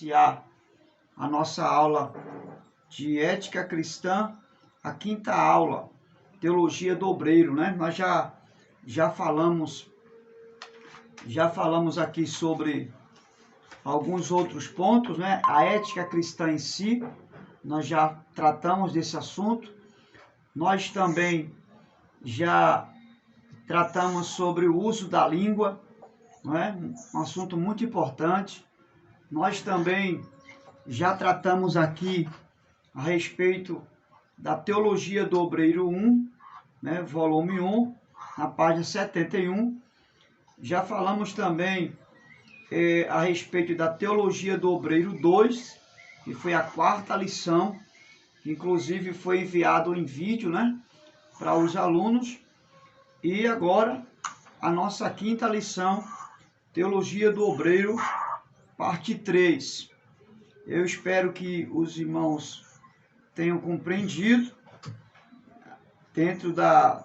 iniciar a nossa aula de ética cristã, a quinta aula, teologia do obreiro, né? Nós já falamos aqui sobre alguns outros pontos, né? A ética cristã em si, nós já tratamos desse assunto. Nós também já tratamos sobre o uso da língua, não é? Um assunto muito importante. Nós também já tratamos aqui a respeito da Teologia do Obreiro 1, né? Volume 1, na página 71. Já falamos também a respeito da Teologia do Obreiro 2, que foi a quarta lição, que inclusive foi enviado em vídeo, né, para os alunos. E agora, a nossa quinta lição, Teologia do Obreiro, parte 3. Eu espero que os irmãos tenham compreendido, dentro da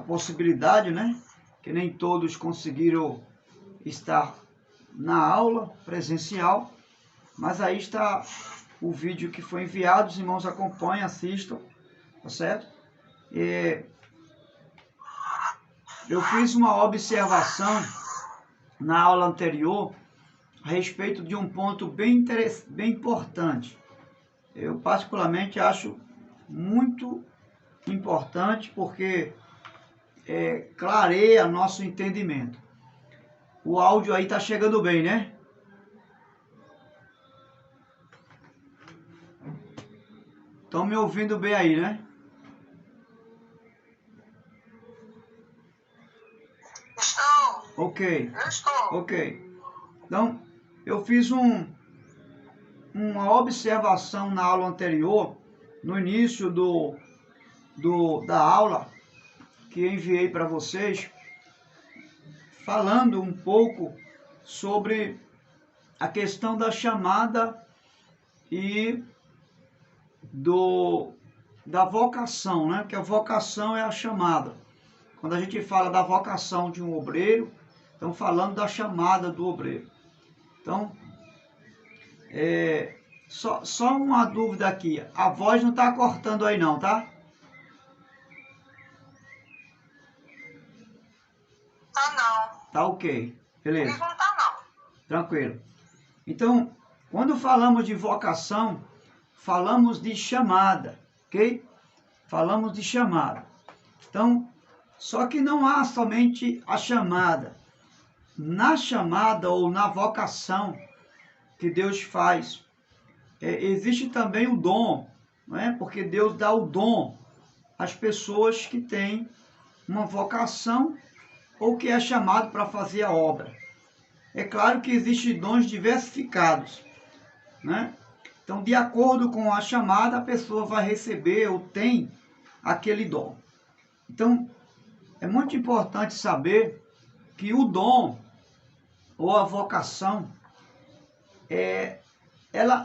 possibilidade, né, que nem todos conseguiram estar na aula presencial, mas aí está o vídeo que foi enviado, os irmãos acompanhem, assistam, tá certo? Eu fiz uma observação na aula anterior a respeito de um ponto bem importante. Eu particularmente acho muito importante porque clareia nosso entendimento. O áudio aí tá chegando bem, né? Estão me ouvindo bem aí, né? Estou. Ok. Eu estou. Ok. Então, eu fiz uma observação na aula anterior, no início da aula, que enviei para vocês, falando um pouco sobre a questão da chamada e da vocação, né? Que a vocação é a chamada. Quando a gente fala da vocação de um obreiro, estamos falando da chamada do obreiro. Então, só uma dúvida aqui. A voz não está cortando aí não, tá? Tá não. Tá ok. Beleza. Comigo não tá não. Tranquilo. Então, quando falamos de vocação, falamos de chamada, ok? Falamos de chamada. Então, só que não há somente a chamada. Na chamada ou na vocação que Deus faz, existe também o dom, não é? Porque Deus dá o dom às pessoas que têm uma vocação ou que é chamado para fazer a obra. É claro que existem dons diversificados, né? Então, de acordo com a chamada, a pessoa vai receber ou tem aquele dom. Então, é muito importante saber que o dom ou a vocação,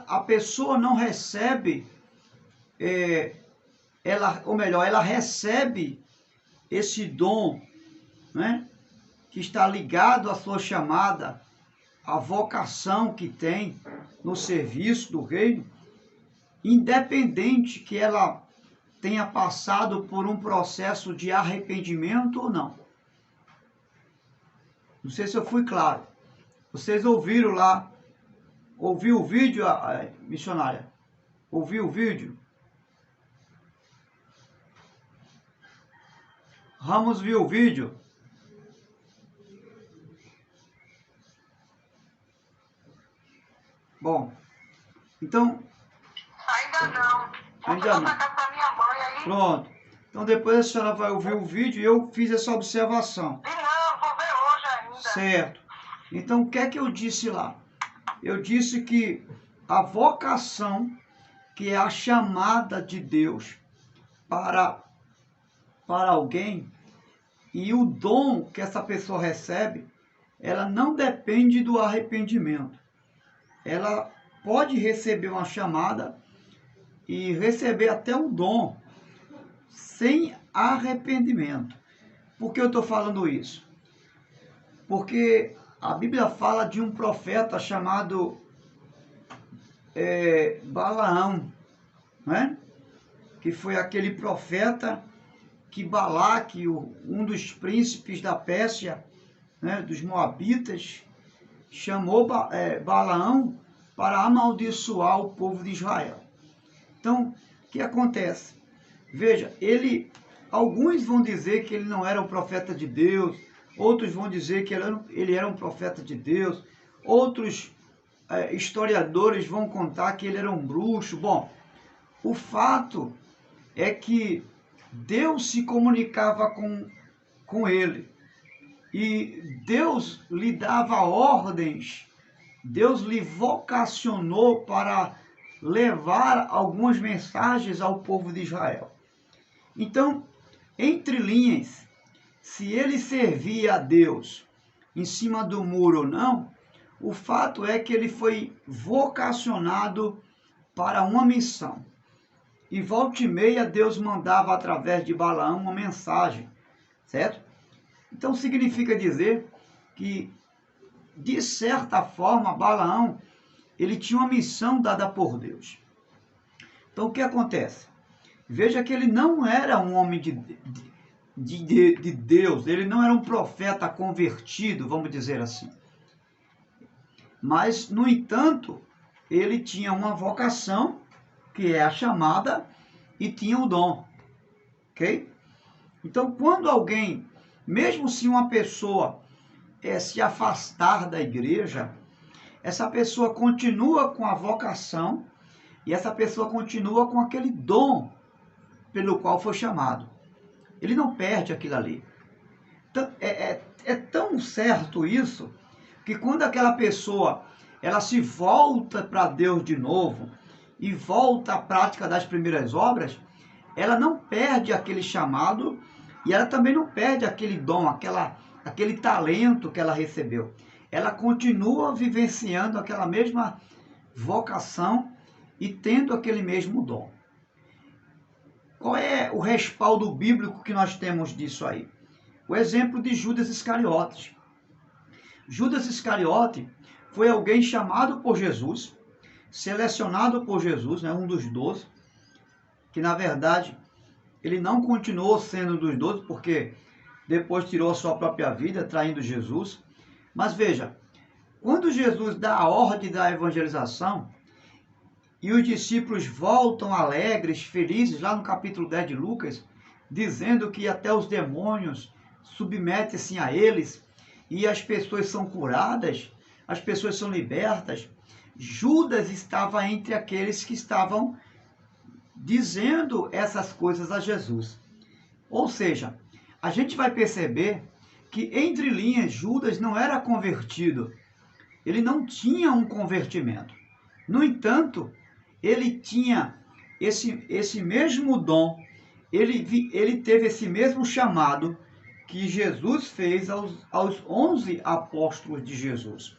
a pessoa não recebe, ela recebe esse dom, né, que está ligado à sua chamada, à vocação que tem no serviço do reino, independente que ela tenha passado por um processo de arrependimento ou não. Não sei se eu fui claro. Vocês ouviram lá, ouviu o vídeo, missionária? Ouviu o vídeo? Ramos viu o vídeo? Bom, então... Ainda não. Ainda não. Pra casa da minha mãe aí. Pronto. Então depois a senhora vai ouvir o vídeo e eu fiz essa observação. E não, vou ver hoje ainda. Certo. Então o que é que eu disse lá? Eu disse que a vocação, que é a chamada de Deus para alguém, e o dom que essa pessoa recebe, ela não depende do arrependimento. Ela pode receber uma chamada e receber até o dom sem arrependimento. Por que eu estou falando isso? Porque a Bíblia fala de um profeta chamado Balaão, né? Que foi aquele profeta que Balaque, um dos príncipes da Pérsia, né, dos Moabitas, chamou Balaão para amaldiçoar o povo de Israel. Então, o que acontece? Veja, alguns vão dizer que ele não era um profeta de Deus, outros vão dizer que ele era um profeta de Deus, outros historiadores vão contar que ele era um bruxo. Bom, o fato é que Deus se comunicava com ele e Deus lhe dava ordens, Deus lhe vocacionou para levar algumas mensagens ao povo de Israel. Então, entre linhas, se ele servia a Deus em cima do muro ou não, o fato é que ele foi vocacionado para uma missão. E volta e meia Deus mandava através de Balaão uma mensagem, certo? Então significa dizer que, de certa forma, Balaão, ele tinha uma missão dada por Deus. Então o que acontece? Veja que ele não era um homem de Deus, ele não era um profeta convertido, vamos dizer assim. Mas, no entanto, ele tinha uma vocação, que é a chamada, e tinha o dom, ok? Então, quando alguém, mesmo se uma pessoa se afastar da igreja, essa pessoa continua com a vocação e essa pessoa continua com aquele dom pelo qual foi chamado. Ele não perde aquilo ali. Então, é tão certo isso, que quando aquela pessoa ela se volta para Deus de novo e volta à prática das primeiras obras, ela não perde aquele chamado e ela também não perde aquele dom, aquele talento que ela recebeu. Ela continua vivenciando aquela mesma vocação e tendo aquele mesmo dom. Qual é o respaldo bíblico que nós temos disso aí? O exemplo de Judas Iscariotes. Judas Iscariote foi alguém chamado por Jesus, selecionado por Jesus, né, um dos 12, que na verdade ele não continuou sendo um dos 12, porque depois tirou a sua própria vida, traindo Jesus. Mas veja, quando Jesus dá a ordem da evangelização, e os discípulos voltam alegres, felizes, lá no capítulo 10 de Lucas, dizendo que até os demônios submetem-se a eles, e as pessoas são curadas, as pessoas são libertas. Judas estava entre aqueles que estavam dizendo essas coisas a Jesus. Ou seja, a gente vai perceber que, entre linhas, Judas não era convertido. Ele não tinha um convertimento. No entanto, ele tinha esse mesmo dom, ele teve esse mesmo chamado que Jesus fez aos 11 apóstolos de Jesus.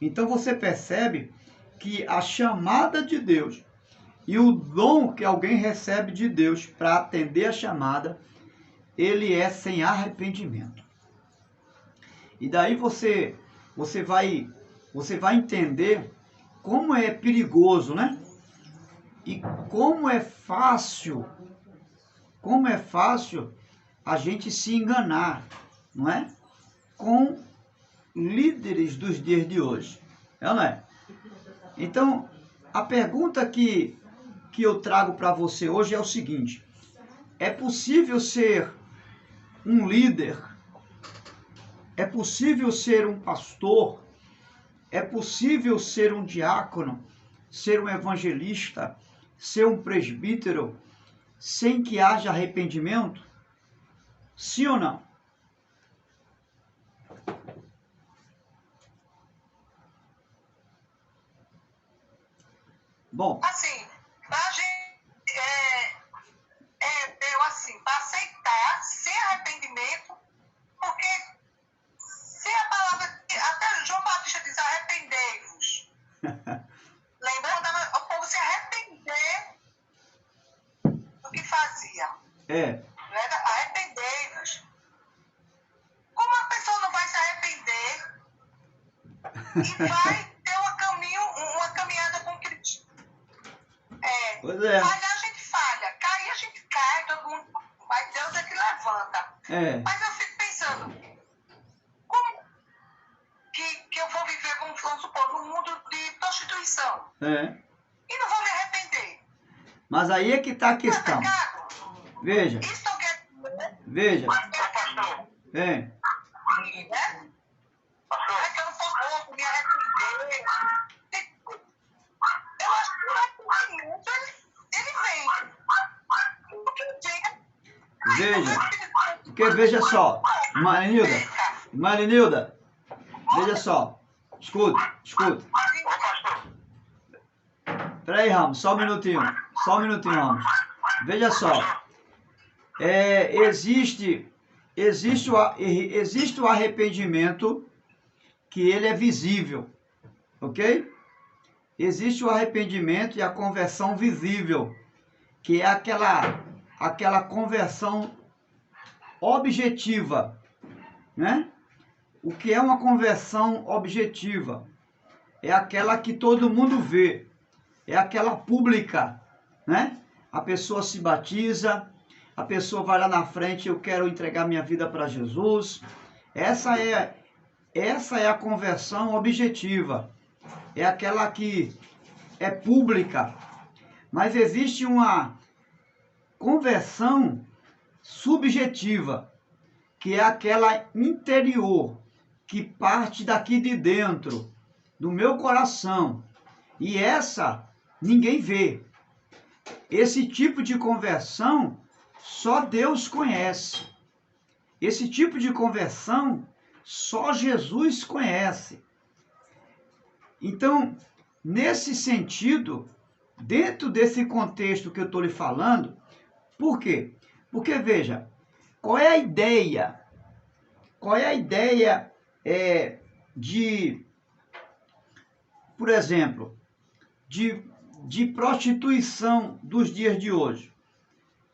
Então você percebe que a chamada de Deus e o dom que alguém recebe de Deus para atender a chamada, ele é sem arrependimento. E daí você vai entender como é perigoso, né? E como é fácil a gente se enganar, não é? Com líderes dos dias de hoje, não é? Então, a pergunta que eu trago para você hoje é o seguinte: é possível ser um líder? É possível ser um pastor? É possível ser um diácono, ser um evangelista, ser um presbítero, sem que haja arrependimento? Sim ou não? Bom, Assim, pra gente, para aceitar, sem arrependimento, porque se a palavra, até João Batista diz, arrependei-vos. Lembrando, o povo se arrepender do que fazia. Arrependei-vos. Como a pessoa não vai se arrepender e vai ter uma caminhada com Cristo? Pois é. Falhar a gente falha, cair a gente cai, todo mundo, mas Deus é que levanta. É. Mas eu fico pensando, como que eu vou viver, como vamos supor, num mundo de prostituição É. e não vou me arrepender? Mas aí é que está a Não é questão. pecado? Veja, Isso não quer dizer, veja. pastor, É. né? É que eu não posso me arrepender. Eu acho que o arrependimento, ele vem. Porque Veja. Porque veja só, Marinilda, veja só. Escuta. Peraí, Ramos, só um minutinho, Ramos. Veja só. Existe o arrependimento que ele é visível, ok? Existe o arrependimento e a conversão visível, que é aquela conversão objetiva, né? O que é uma conversão objetiva? É aquela que todo mundo vê, é aquela pública, né? A pessoa se batiza, a pessoa vai lá na frente, eu quero entregar minha vida para Jesus. Essa é a conversão objetiva, é aquela que é pública. Mas existe uma conversão subjetiva, que é aquela interior, que parte daqui de dentro, do meu coração. E essa ninguém vê. Esse tipo de conversão só Deus conhece. Esse tipo de conversão só Jesus conhece. Então, nesse sentido, dentro desse contexto que eu estou lhe falando, por quê? Porque, veja, qual é a ideia? Qual é a ideia de, por exemplo, de prostituição dos dias de hoje?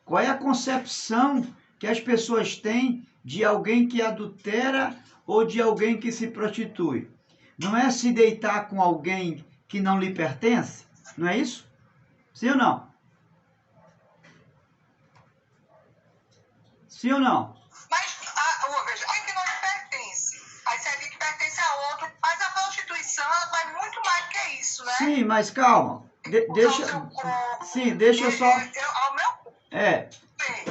Qual é a concepção que as pessoas têm de alguém que adultera ou de alguém que se prostitui? Não é se deitar com alguém que não lhe pertence? Não é isso? Sim ou não? Sim ou não? Mas, veja, alguém que não lhe pertence, aí você diz que pertence a outro, mas a prostituição, ela vai muito mais que isso, né? Sim, mas calma. Deixa eu só... Ao meu ver,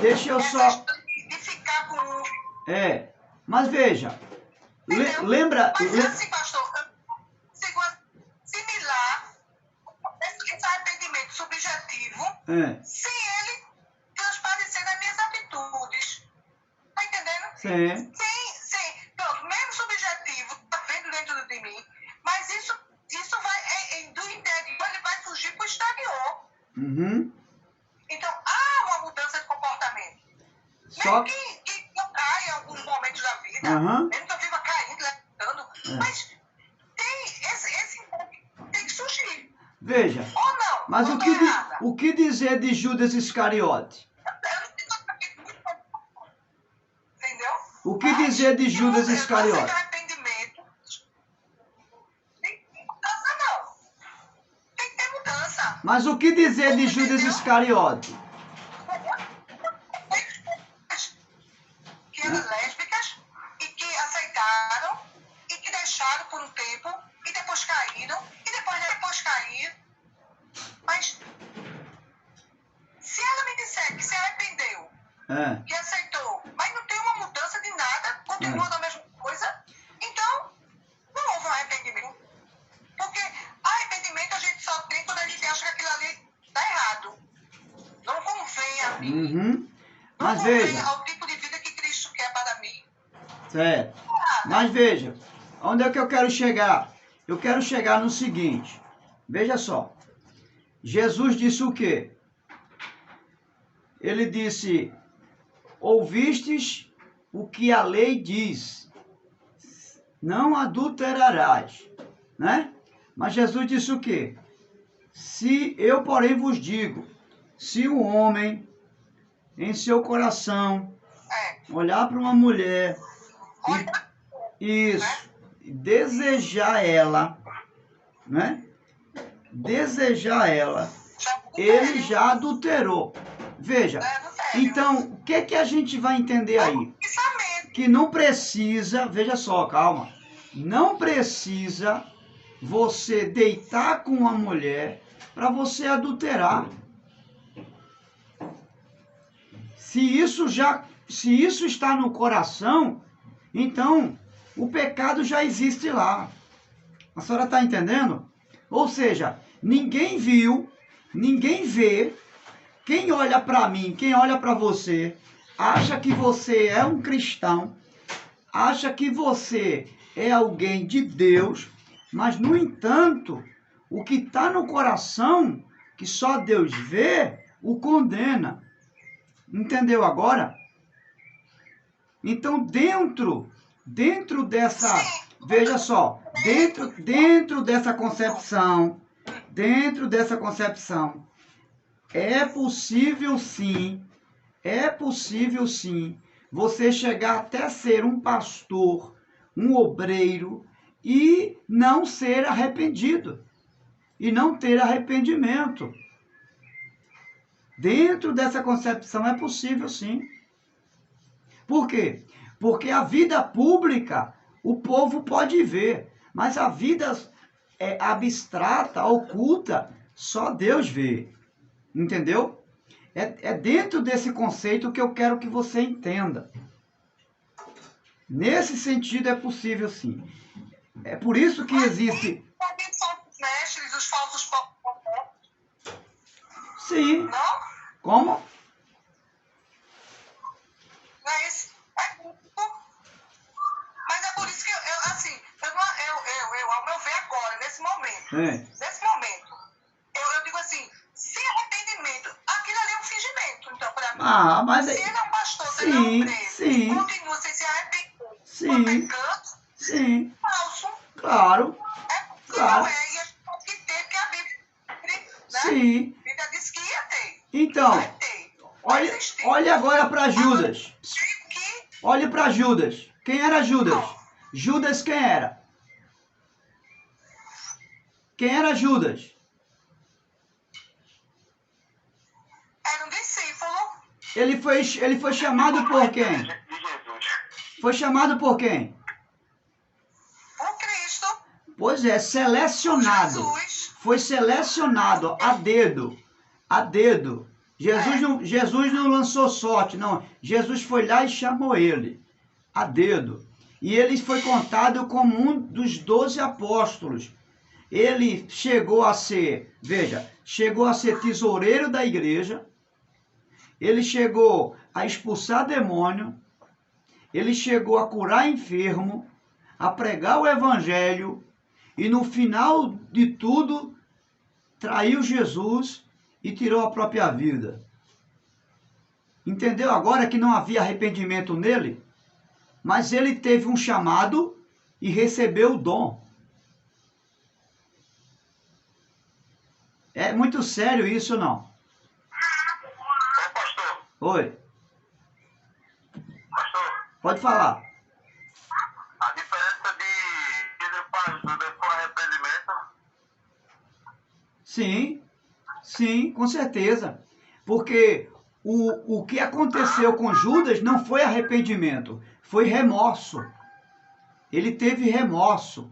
deixa eu só... de ficar com... mas veja, lembra... Mas assim, pastor, similar, esse arrependimento subjetivo, sem ele transparecer nas minhas atitudes. Tá entendendo? Sim. Sim. Pronto, mesmo subjetivo, tá vendo dentro de mim, mas isso vai, do interior, ele vai fugir pro exterior. Uhum. Então, há uma mudança de comportamento. Mesmo que eu caia em alguns momentos da vida, mesmo que eu viva caindo, levantando, mas esse tem que surgir. Veja, ou não, mas ou o que dizer de Judas Iscariote? Entendeu? O que dizer de Judas Iscariote? Arrependimento. Tem que ter mudança, não. Tem que ter mudança. Mas o que dizer de Judas Iscariote? Que eram lésbicas e que aceitaram e que deixaram por um tempo e depois caíram e depois caíram. Mas se ela me disser que se arrependeu, que aceitou, mas não tem uma mudança de nada, continua da mesma coisa, então não houve um arrependimento. Porque arrependimento a gente só tem quando a gente acha que aquilo ali está errado. Não convém a mim. Mas não veja. convém ao tipo de vida que Cristo quer para mim. Certo. Mas veja, onde é que eu quero chegar? Eu quero chegar no seguinte. Veja só. Jesus disse o quê? Ele disse: ouvistes o que a lei diz, não adulterarás, né? Mas Jesus disse o quê? Se eu, porém, vos digo, se o homem em seu coração olhar para uma mulher e desejar ela, né? Desejar ela ele já adulterou. Veja, então, o que a gente vai entender aí? Que não precisa, veja só, calma, não precisa você deitar com uma mulher para você adulterar. Se isso está no coração, então o pecado já existe lá. A senhora está entendendo? Ou seja, ninguém viu, ninguém vê. Quem olha para mim, quem olha para você, acha que você é um cristão, acha que você é alguém de Deus, mas, no entanto, o que está no coração, que só Deus vê, o condena. Entendeu agora? Então, dentro dessa, veja só, dentro dessa concepção, é possível sim, você chegar até ser um pastor, um obreiro, e não ser arrependido, e não ter arrependimento. Dentro dessa concepção é possível sim. Por quê? Porque a vida pública o povo pode ver, mas a vida abstrata, oculta, só Deus vê. Entendeu? É dentro desse conceito que eu quero que você entenda. Nesse sentido é possível sim. É por isso que existe... Os mestres, os falsos... Sim. Não? Como? Não é isso? É grupo. Mas é por isso que eu ao meu ver agora, nesse momento, eu digo assim, sem arrependimento, aquilo ali é um fingimento, então, para mim. Mas se ele é um pastor, se ele é um preso, e continua sem se arrepender, sim. falso. Claro. Claro. E a gente pode ter, porque a Bíblia, né? Sim. A Bíblia diz que ia ter. Então, Vai ter. olhe agora para Judas. Olhe para Judas. Quem era Judas? Judas quem era? Quem era Judas? Era um discípulo. Ele foi chamado por quem? Foi chamado por quem? Por Cristo. Pois é, selecionado. Foi selecionado a dedo. A dedo. Jesus não lançou sorte, não. Jesus foi lá e chamou ele. A dedo. E ele foi contado como um dos 12 apóstolos. Ele chegou a ser, veja, chegou a ser tesoureiro da igreja. Ele chegou a expulsar demônio. Ele chegou a curar enfermo, a pregar o evangelho. E no final de tudo, traiu Jesus e tirou a própria vida. Entendeu agora que não havia arrependimento nele? Mas ele teve um chamado e recebeu o dom. É muito sério isso, não? Pastor. Oi. Pastor. Pode falar. A diferença de Pedro para Judas com arrependimento? Sim, com certeza. Porque o que aconteceu com Judas não foi arrependimento, foi remorso. Ele teve remorso.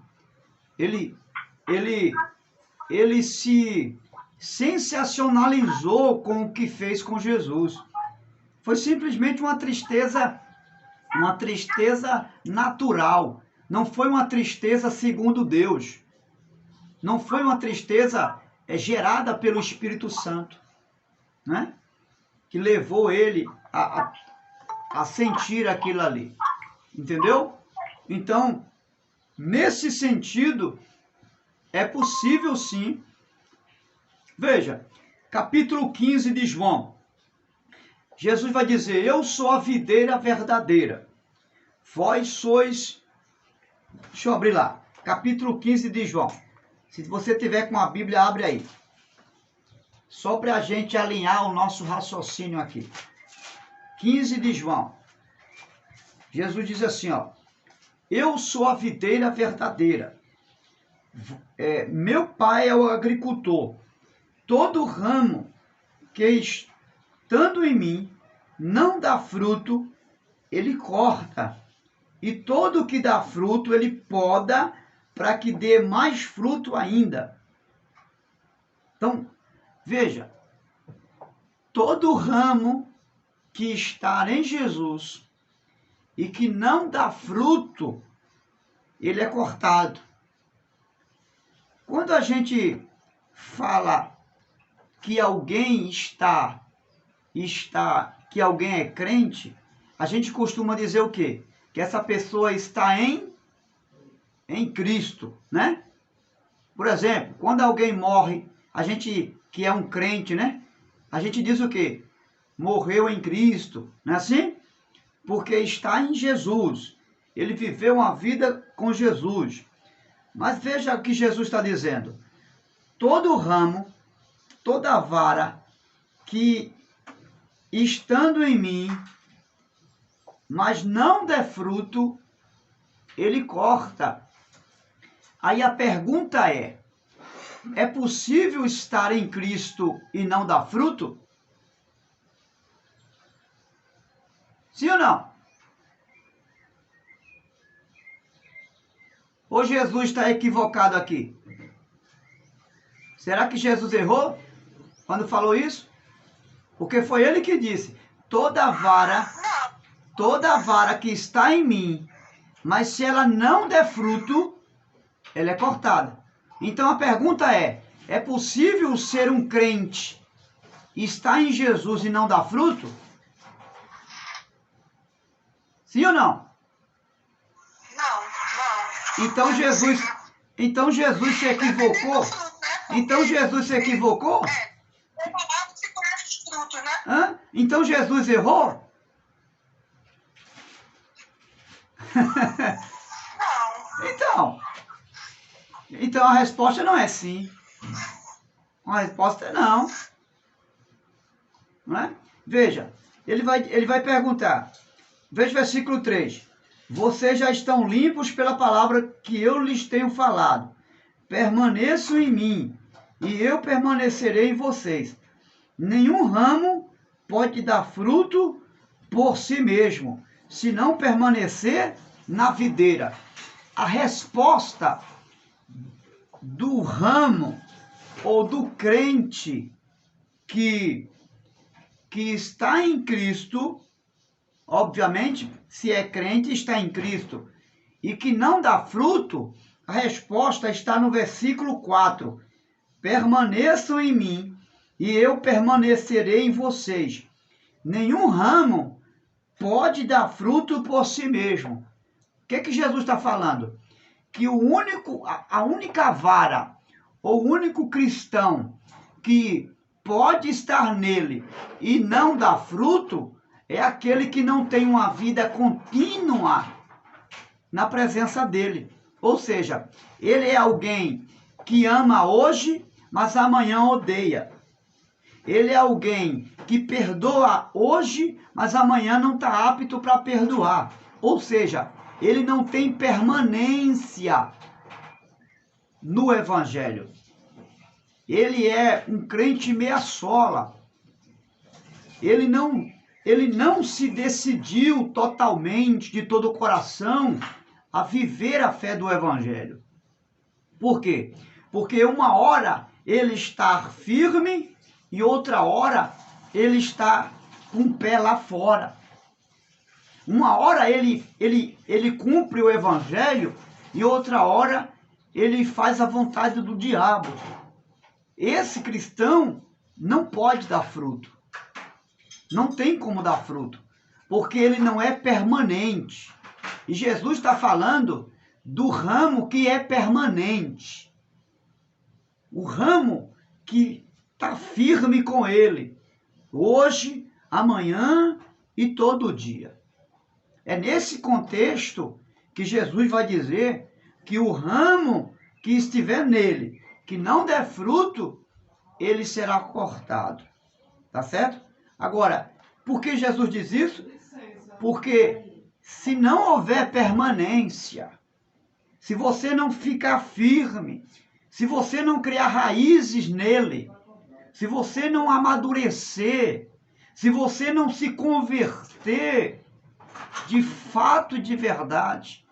Ele se sensacionalizou com o que fez com Jesus. Foi simplesmente uma tristeza natural. Não foi uma tristeza segundo Deus. Não foi uma tristeza gerada pelo Espírito Santo, né? Que levou ele a sentir aquilo ali. Entendeu? Então, nesse sentido, é possível sim. Veja, capítulo 15 de João. Jesus vai dizer, eu sou a videira verdadeira. Vós sois... Deixa eu abrir lá. Capítulo 15 de João. Se você tiver com a Bíblia, abre aí. Só para a gente alinhar o nosso raciocínio aqui. 15 de João. Jesus diz assim, ó. Eu sou a videira verdadeira. Meu pai é o agricultor. todo ramo que estando em mim não dá fruto, ele corta. E todo que dá fruto, ele poda para que dê mais fruto ainda. Então, veja, todo ramo que está em Jesus e que não dá fruto, ele é cortado. Quando a gente fala que alguém que alguém é crente, a gente costuma dizer o quê? Que essa pessoa está em Cristo, né? Por exemplo, quando alguém morre, a gente que é um crente, né? A gente diz o quê? Morreu em Cristo, não é assim? Porque está em Jesus. Ele viveu uma vida com Jesus. Mas veja o que Jesus está dizendo. Todo ramo, toda vara que estando em mim, mas não der fruto, ele corta. Aí a pergunta é possível estar em Cristo e não dar fruto? Sim ou não? Ou Jesus está equivocado aqui? Será que Jesus errou quando falou isso? Porque foi ele que disse, toda vara que está em mim, mas se ela não der fruto, ela é cortada. Então a pergunta é possível ser um crente, estar em Jesus e não dar fruto? Sim ou não? Não. Então Jesus se equivocou? Então Jesus se equivocou? Se conhece os frutos, né? Hã? Então Jesus errou? Não. Então a resposta não é sim. A resposta é não. Não é? Veja, ele vai perguntar. Veja o versículo 3. Vocês já estão limpos pela palavra que eu lhes tenho falado. Permaneçam em mim, e eu permanecerei em vocês. Nenhum ramo pode dar fruto por si mesmo, se não permanecer na videira. A resposta do ramo ou do crente que está em Cristo, obviamente, se é crente, está em Cristo, e que não dá fruto, a resposta está no versículo 4. Permaneçam em mim, e eu permanecerei em vocês. Nenhum ramo pode dar fruto por si mesmo. O que Jesus está falando? Que a única vara, ou o único cristão que pode estar nele e não dar fruto, é aquele que não tem uma vida contínua na presença dele. Ou seja, ele é alguém que ama hoje, mas amanhã odeia. Ele é alguém que perdoa hoje, mas amanhã não está apto para perdoar. Ou seja, ele não tem permanência no Evangelho. Ele é um crente meia-sola. Ele não se decidiu totalmente, de todo o coração, a viver a fé do Evangelho. Por quê? Porque uma hora ele está firme e outra hora ele está com o pé lá fora. Uma hora ele cumpre o Evangelho e outra hora ele faz a vontade do diabo. Esse cristão não pode dar fruto. Não tem como dar fruto, porque ele não é permanente. E Jesus está falando do ramo que é permanente. O ramo que está firme com ele, hoje, amanhã e todo dia. É nesse contexto que Jesus vai dizer que o ramo que estiver nele, que não der fruto, ele será cortado. Tá certo? Agora, por que Jesus diz isso? Porque se não houver permanência, se você não ficar firme, se você não criar raízes nele, se você não amadurecer, se você não se converter de fato e de verdade,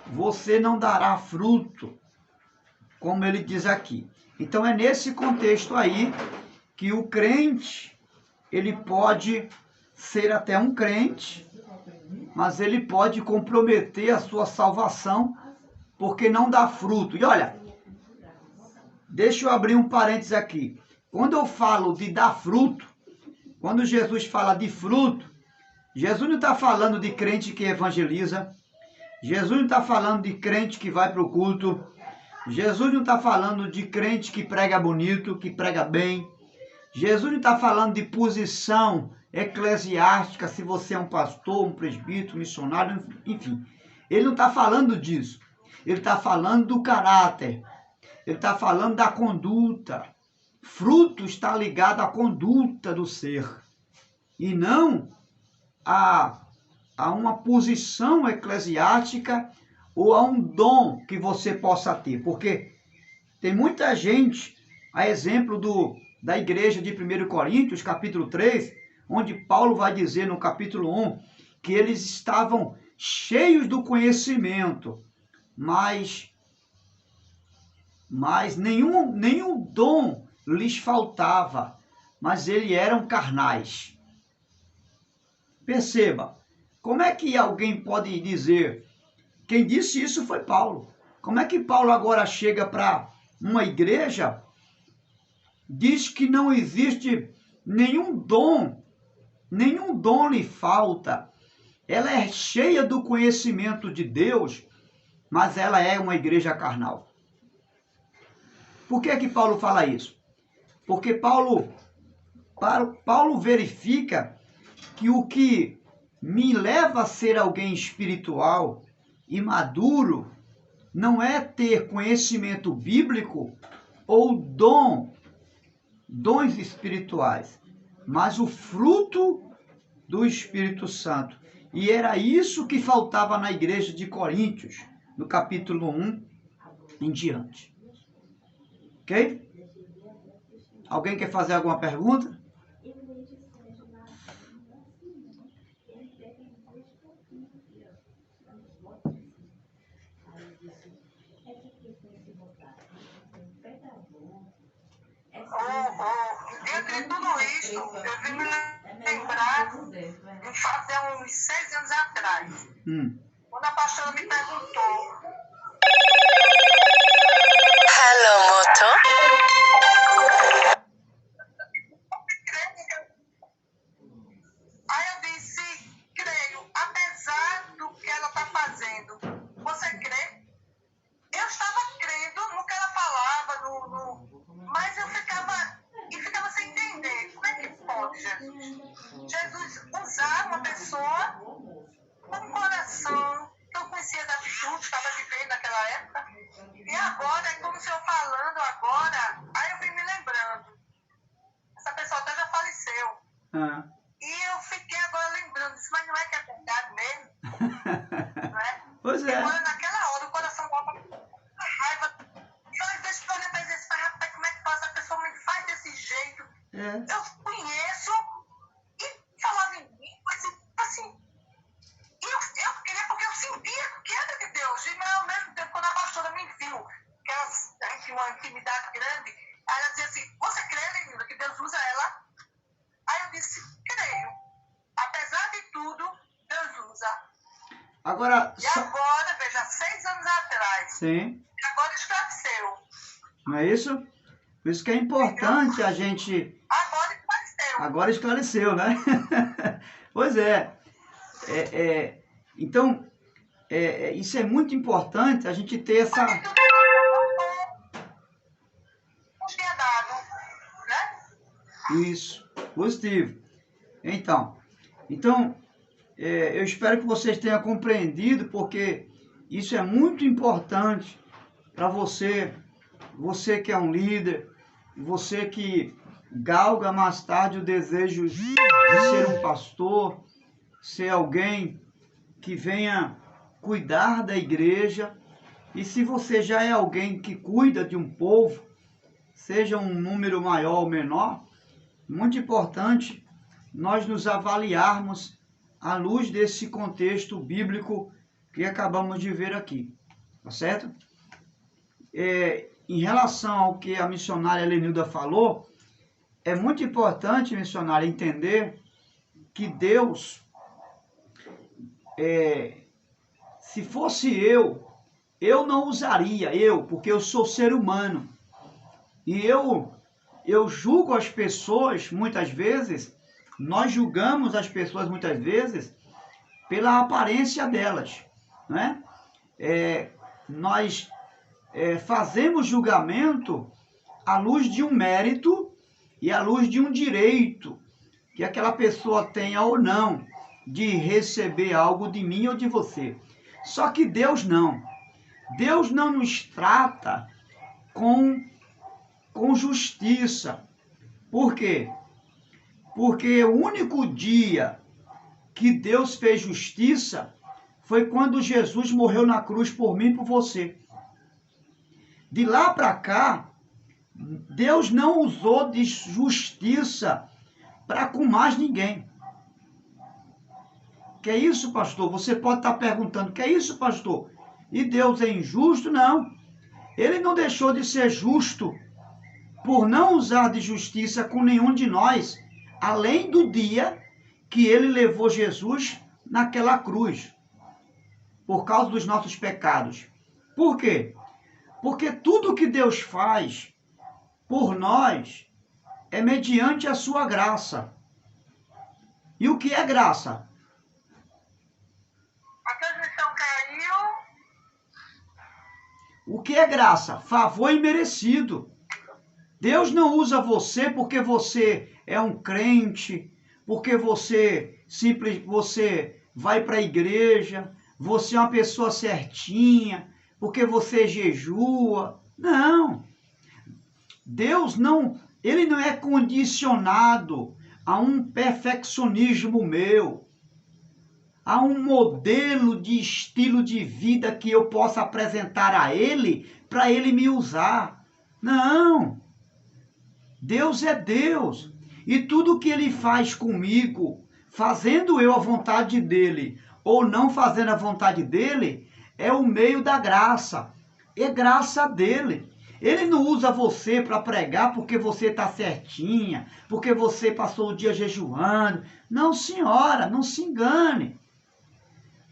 você não dará fruto, como ele diz aqui. Então é nesse contexto aí que o crente, ele pode ser até um crente, mas ele pode comprometer a sua salvação porque não dá fruto. E olha, deixa eu abrir um parênteses aqui. Quando eu falo de dar fruto, quando Jesus fala de fruto, Jesus não está falando de crente que evangeliza, Jesus não está falando de crente que vai para o culto, Jesus não está falando de crente que prega bonito, que prega bem, Jesus não está falando de posição eclesiástica, se você é um pastor, um presbítero, um missionário, enfim. Ele não está falando disso. Ele está falando do caráter. Ele está falando da conduta. Fruto está ligado à conduta do ser. E não a uma posição eclesiástica ou a um dom que você possa ter. Porque tem muita gente, a exemplo da igreja de 1 Coríntios, capítulo 3, onde Paulo vai dizer no capítulo 1 que eles estavam cheios do conhecimento, mas nenhum dom lhes faltava, mas eles eram carnais. Perceba, como é que alguém pode dizer, quem disse isso foi Paulo, como é que Paulo agora chega para uma igreja, diz que não existe nenhum dom lhe falta, ela é cheia do conhecimento de Deus, mas ela é uma igreja carnal. Por que que Paulo fala isso? Porque Paulo verifica que o que me leva a ser alguém espiritual e maduro não é ter conhecimento bíblico ou dons espirituais, mas o fruto do Espírito Santo. E era isso que faltava na igreja de Coríntios, no capítulo 1 em diante. Ok? Alguém quer fazer alguma pergunta? Entre tudo isso, eu vim me lembrar de fazer uns 6 anos atrás, quando a pastora me perguntou. Hello, Moto. Aí eu disse, creio, apesar do que ela está fazendo. Você crê? Eu estava crendo no que ela falava, mas eu ficava sem entender. Como é que pode, Jesus? Jesus usar uma pessoa com um coração que eu conhecia da atitude, estava vivendo naquela época, e agora é como se eu falando agora, aí eu vim me lembrando. Essa pessoa até já faleceu. E eu fiquei agora lembrando disso, mas não é que é verdade mesmo? Não é? Pois é. Agora, naquela hora, o coração dava raiva. E às vezes eu olhei para ele e disse, rapaz, como é que passa? A pessoa me faz desse jeito. Eu conheço e falava em mim, mas assim, eu queria porque eu sentia que era de Deus. E mas, ao mesmo tempo, quando a pastora me viu, que a gente tinha uma intimidade grande, aí ela dizia assim, você crê, Lenilda, que Deus usa ela? Aí eu disse, creio. Apesar de tudo, Deus usa. Agora, agora, veja, 6 anos atrás. Sim. Agora esclareceu. Não é isso? Por isso que é importante a gente... Agora esclareceu. Agora esclareceu, né? Pois é. Então, isso é muito importante, a gente ter essa... Tinha dado, né? Isso, positivo. Então, eu espero que vocês tenham compreendido, porque isso é muito importante para você que é um líder, você que galga mais tarde o desejo de ser um pastor, ser alguém que venha cuidar da igreja. E se você já é alguém que cuida de um povo, seja um número maior ou menor, muito importante nós nos avaliarmos à luz desse contexto bíblico que acabamos de ver aqui, tá certo? Em relação ao que a missionária Lenilda falou, é muito importante, missionária, entender que Deus, se fosse eu não usaria, porque eu sou ser humano. E eu julgo as pessoas, muitas vezes, nós julgamos as pessoas, muitas vezes, pela aparência delas, né? Nós fazemos julgamento à luz de um mérito e à luz de um direito que aquela pessoa tenha ou não de receber algo de mim ou de você. Só que Deus não. Deus não nos trata com justiça. Por quê? Porque o único dia que Deus fez justiça foi quando Jesus morreu na cruz por mim e por você. De lá para cá, Deus não usou de justiça para com mais ninguém. Que é isso, pastor? Você pode estar perguntando, que é isso, pastor? E Deus é injusto? Não. Ele não deixou de ser justo por não usar de justiça com nenhum de nós, além do dia que ele levou Jesus naquela cruz, por causa dos nossos pecados. Por quê? Porque tudo que Deus faz por nós é mediante a sua graça. E o que é graça? A transmissão caiu. O que é graça? Favor imerecido. Deus não usa você porque você é um crente, porque você vai para a igreja, você é uma pessoa certinha, porque você jejua. Não. Deus não, ele não é condicionado a um perfeccionismo meu, a um modelo de estilo de vida que eu possa apresentar a ele para ele me usar. Não. Deus é Deus. E tudo que ele faz comigo, fazendo eu a vontade dele ou não fazendo a vontade dele, é o meio da graça. É graça dele. Ele não usa você para pregar porque você está certinha, porque você passou o dia jejuando. Não, senhora, não se engane.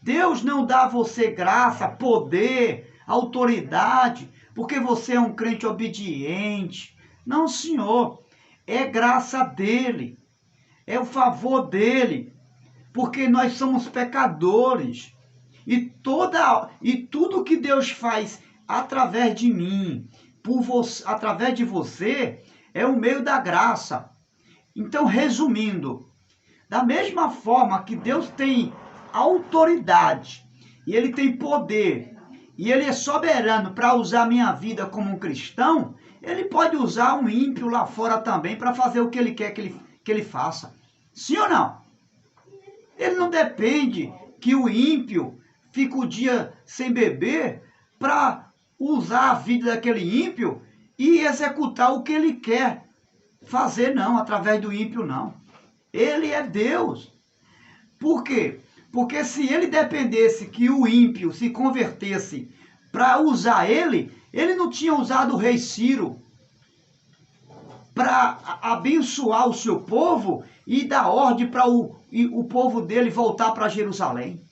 Deus não dá a você graça, poder, autoridade, porque você é um crente obediente. Não, senhor. É graça dele. É o favor dele. Porque nós somos pecadores. E tudo que Deus faz através de mim, através de você, é o meio da graça. Então, resumindo, da mesma forma que Deus tem autoridade, e ele tem poder, e ele é soberano para usar a minha vida como um cristão, ele pode usar um ímpio lá fora também para fazer o que ele quer que ele faça. Sim ou não? Ele não depende que o ímpio fique o dia sem beber para usar a vida daquele ímpio e executar o que ele quer fazer, não, através do ímpio, não. Ele é Deus. Por quê? Porque se ele dependesse que o ímpio se convertesse para usar ele não tinha usado o rei Ciro para abençoar o seu povo e dar ordem para o povo dele voltar para Jerusalém.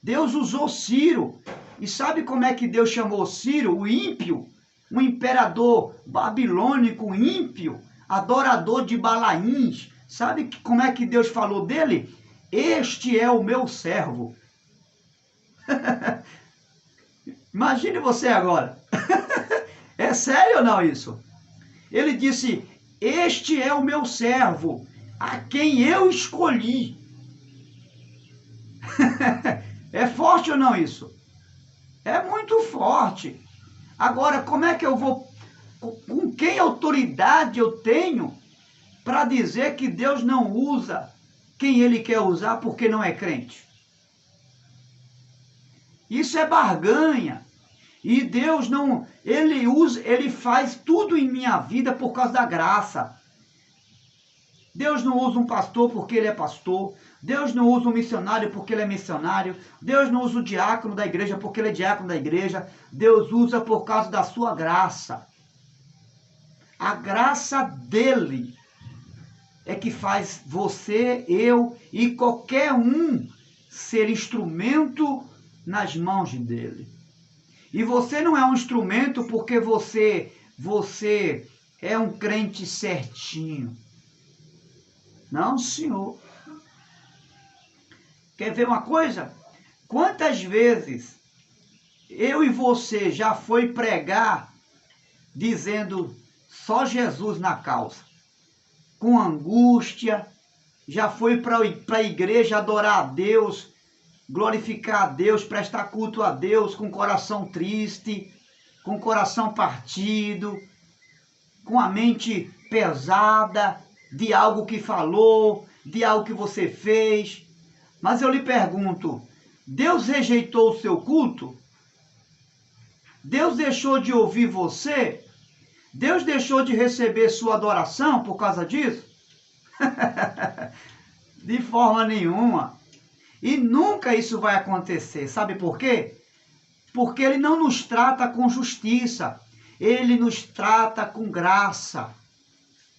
Deus usou Ciro. E sabe como é que Deus chamou Ciro, o ímpio? Um imperador babilônico ímpio, adorador de Balaíns. Sabe como é que Deus falou dele? Este é o meu servo. Imagine você agora. É sério ou não isso? Ele disse, este é o meu servo, a quem eu escolhi. É forte ou não isso? É muito forte. Agora, como é que eu vou... Com quem autoridade eu tenho para dizer que Deus não usa quem ele quer usar porque não é crente? Isso é barganha. E Deus não, ele faz tudo em minha vida por causa da graça. Deus não usa um pastor porque ele é pastor. Deus não usa um missionário porque ele é missionário. Deus não usa o diácono da igreja porque ele é diácono da igreja. Deus usa por causa da sua graça. A graça dele é que faz você, eu e qualquer um ser instrumento nas mãos dele. E você não é um instrumento porque você é um crente certinho. Não, senhor. Quer ver uma coisa? Quantas vezes eu e você já foi pregar dizendo só Jesus na causa? Com angústia, já foi para a igreja adorar a Deus, glorificar a Deus, prestar culto a Deus com coração triste, com coração partido, com a mente pesada de algo que falou, de algo que você fez. Mas eu lhe pergunto, Deus rejeitou o seu culto? Deus deixou de ouvir você? Deus deixou de receber sua adoração por causa disso? De forma nenhuma. E nunca isso vai acontecer. Sabe por quê? Porque ele não nos trata com justiça. Ele nos trata com graça.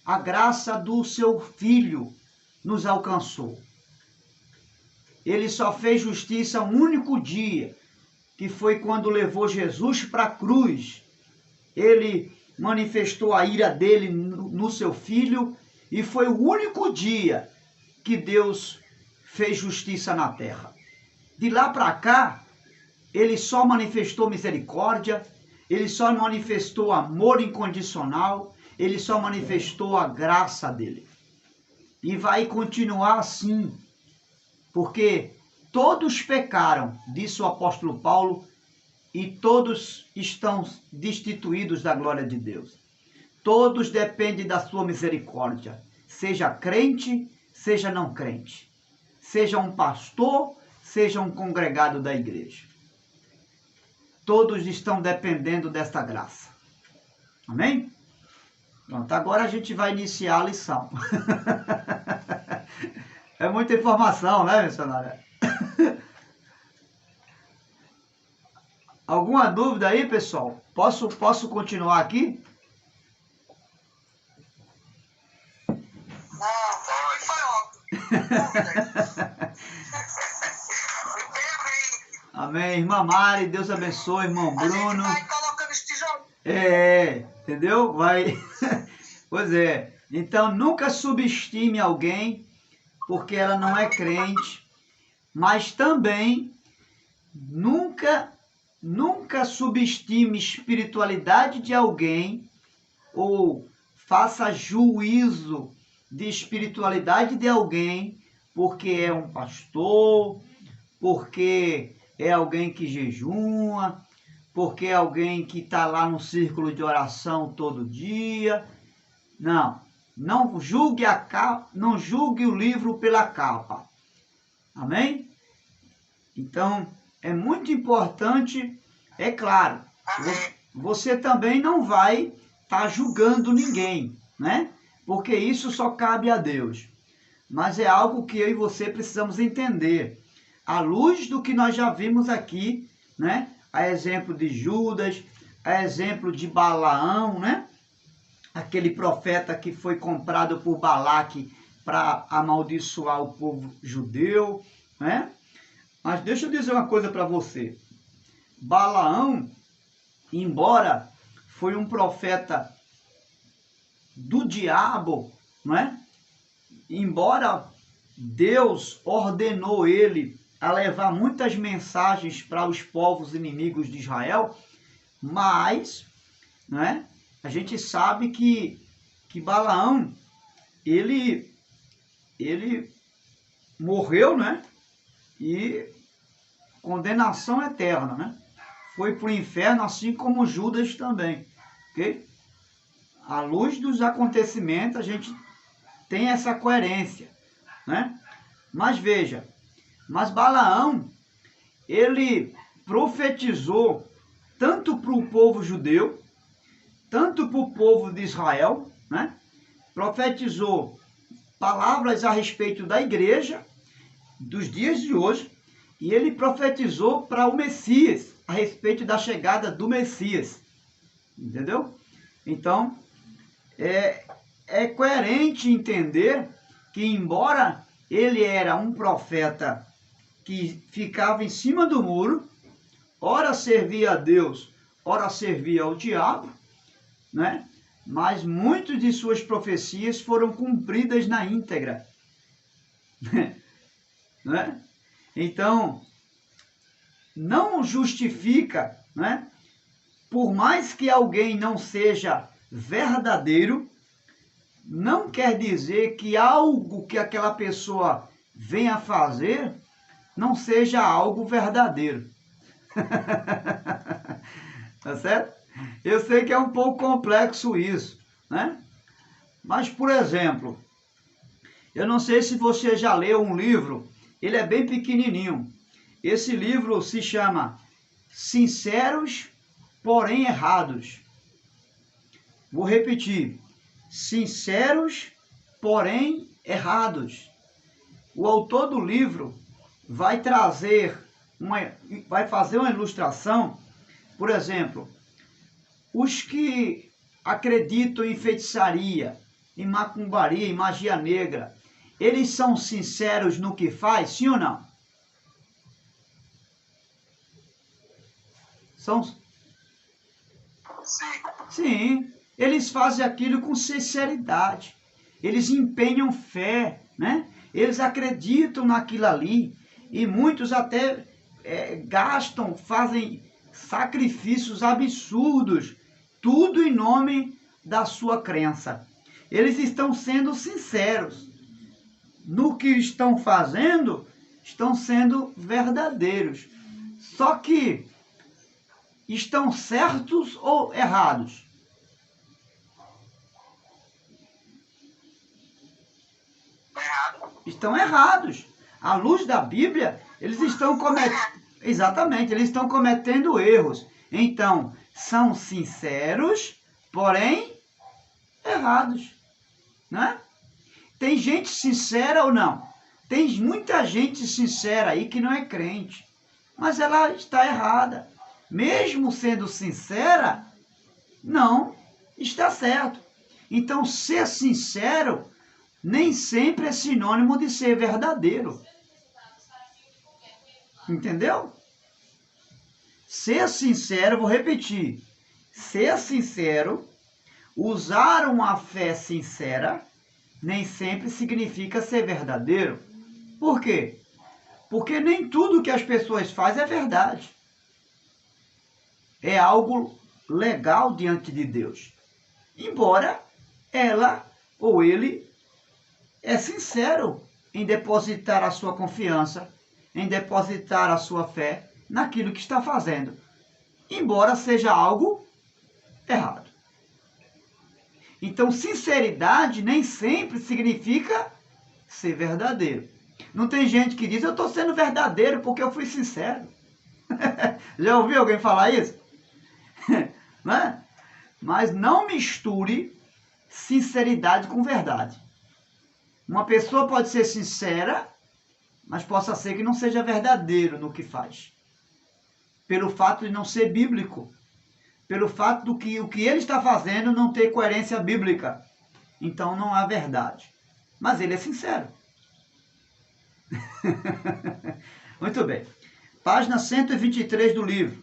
A graça do seu Filho nos alcançou. Ele só fez justiça um único dia, que foi quando levou Jesus para a cruz. Ele manifestou a ira dele no seu Filho, e foi o único dia que Deus fez justiça na terra. De lá para cá, ele só manifestou misericórdia, ele só manifestou amor incondicional, ele só manifestou a graça dele. E vai continuar assim, porque todos pecaram, disse o apóstolo Paulo, e todos estão destituídos da glória de Deus. Todos dependem da sua misericórdia, seja crente, seja não crente, seja um pastor, seja um congregado da igreja. Todos estão dependendo desta graça. Amém? Pronto, agora a gente vai iniciar a lição. É muita informação, né, missionária? Alguma dúvida aí, pessoal? Posso continuar aqui? Não, foi óbvio. Amém. Irmã Mari, Deus abençoe, irmão Bruno. A gente vai colocando os tijolos. Entendeu? Vai. Pois é. Então, nunca subestime alguém porque ela não é crente, mas também nunca subestime a espiritualidade de alguém ou faça juízo de espiritualidade de alguém porque é um pastor, porque é alguém que jejuma, porque é alguém que está lá no círculo de oração todo dia. Não julgue não julgue o livro pela capa. Amém? Então, é muito importante, é claro, você também não vai estar julgando ninguém, né? Porque isso só cabe a Deus. Mas é algo que eu e você precisamos entender. À luz do que nós já vimos aqui, né? A exemplo de Judas, a exemplo de Balaão, né? Aquele profeta que foi comprado por Balaque para amaldiçoar o povo judeu, né? Mas deixa eu dizer uma coisa para você. Balaão, embora foi um profeta do diabo, não é? Embora Deus ordenou ele a levar muitas mensagens para os povos inimigos de Israel, mas, não é? A gente sabe que Balaão, ele morreu, né? E condenação eterna, né? Foi para o inferno, assim como Judas também, ok? À luz dos acontecimentos, a gente tem essa coerência, né? Mas veja, Balaão, ele profetizou tanto para o povo judeu, tanto para o povo de Israel, né? Profetizou palavras a respeito da igreja dos dias de hoje, e ele profetizou para o Messias, a respeito da chegada do Messias. Entendeu? Então, é coerente entender que, embora ele era um profeta que ficava em cima do muro, ora servia a Deus, ora servia ao diabo, né? Mas muitas de suas profecias foram cumpridas na íntegra. Né? Então, não justifica, né? Por mais que alguém não seja verdadeiro, não quer dizer que algo que aquela pessoa venha fazer não seja algo verdadeiro. Tá certo? Eu sei que é um pouco complexo isso, né? Mas, por exemplo, eu não sei se você já leu um livro, ele é bem pequenininho. Esse livro se chama Sinceros, porém Errados. Vou repetir. Sinceros, porém Errados. O autor do livro vai fazer uma ilustração, por exemplo, os que acreditam em feitiçaria, em macumbaria, em magia negra, eles são sinceros no que faz, sim ou não? São? Sim, eles fazem aquilo com sinceridade, eles empenham fé, né? Eles acreditam naquilo ali, e muitos até gastam, fazem sacrifícios absurdos, tudo em nome da sua crença. Eles estão sendo sinceros no que estão fazendo, estão sendo verdadeiros. Só que estão certos ou errados? Estão errados. À luz da Bíblia, eles estão cometendo... Exatamente, eles estão cometendo erros. Então, são sinceros, porém errados, né? Tem gente sincera ou não? Tem muita gente sincera aí que não é crente, mas ela está errada. Mesmo sendo sincera, não está certo. Então, ser sincero nem sempre é sinônimo de ser verdadeiro. Entendeu? Ser sincero, vou repetir. Ser sincero, usar uma fé sincera, nem sempre significa ser verdadeiro. Por quê? Porque nem tudo que as pessoas fazem é verdade. É algo legal diante de Deus. Embora ela ou ele é sincero em depositar a sua confiança, em depositar a sua fé naquilo que está fazendo, embora seja algo errado. Então, sinceridade nem sempre significa ser verdadeiro. Não tem gente que diz, eu estou sendo verdadeiro porque eu fui sincero. Já ouviu alguém falar isso? Né? Mas não misture sinceridade com verdade. Uma pessoa pode ser sincera, mas possa ser que não seja verdadeiro no que faz. Pelo fato de não ser bíblico. Pelo fato do que o que ele está fazendo não ter coerência bíblica. Então não há verdade. Mas ele é sincero. Muito bem. Página 123 do livro.